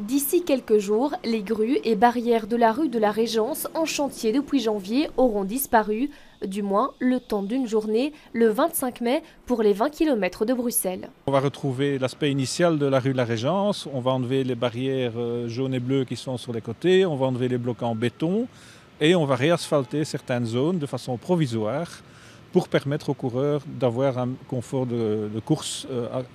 D'ici quelques jours, les grues et barrières de la rue de la Régence en chantier depuis janvier auront disparu, du moins le temps d'une journée, le 25 mai, pour les 20 km de Bruxelles. On va retrouver l'aspect initial de la rue de la Régence, on va enlever les barrières jaunes et bleues qui sont sur les côtés, on va enlever les blocs en béton et on va réasphalter certaines zones de façon provisoire pour permettre aux coureurs d'avoir un confort de course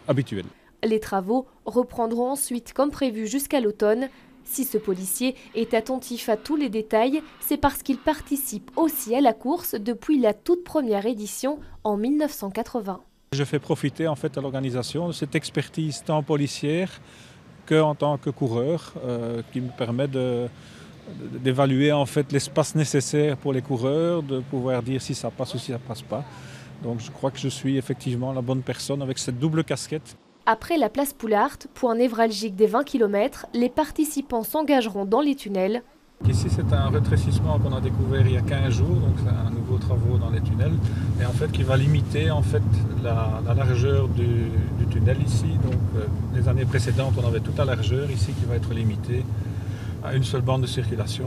habituel. Les travaux reprendront ensuite comme prévu jusqu'à l'automne. Si ce policier est attentif à tous les détails, c'est parce qu'il participe aussi à la course depuis la toute première édition en 1980. Je fais profiter en fait à l'organisation de cette expertise tant policière qu'en tant que coureur qui me permet d'évaluer en fait l'espace nécessaire pour les coureurs, de pouvoir dire si ça passe ou si ça passe pas. Donc je crois que je suis effectivement la bonne personne avec cette double casquette. Après la place Poulart, point névralgique des 20 km, les participants s'engageront dans les tunnels. Ici, c'est un rétrécissement qu'on a découvert il y a 15 jours, donc c'est un nouveau travaux dans les tunnels, et en fait qui va limiter en fait la largeur du tunnel ici. Donc les années précédentes, on avait toute la largeur ici qui va être limitée à une seule bande de circulation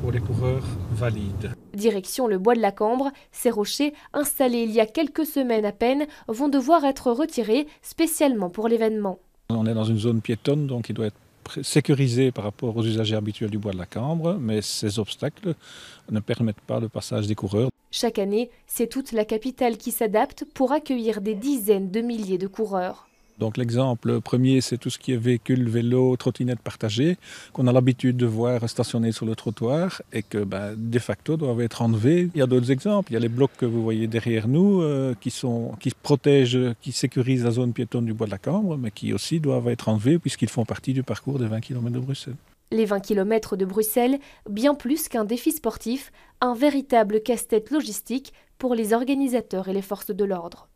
pour les coureurs valides. Direction le bois de la Cambre, ces rochers, installés il y a quelques semaines à peine, vont devoir être retirés spécialement pour l'événement. On est dans une zone piétonne, donc il doit être sécurisé par rapport aux usagers habituels du bois de la Cambre, mais ces obstacles ne permettent pas le passage des coureurs. Chaque année, c'est toute la capitale qui s'adapte pour accueillir des dizaines de milliers de coureurs. Donc l'exemple premier, c'est tout ce qui est véhicule, vélo, trottinette partagée, qu'on a l'habitude de voir stationnés sur le trottoir et que de facto doivent être enlevés. Il y a d'autres exemples, il y a les blocs que vous voyez derrière nous qui protègent, qui sécurisent la zone piétonne du bois de la Cambre, mais qui aussi doivent être enlevés puisqu'ils font partie du parcours des 20 km de Bruxelles. Les 20 km de Bruxelles, bien plus qu'un défi sportif, un véritable casse-tête logistique pour les organisateurs et les forces de l'ordre.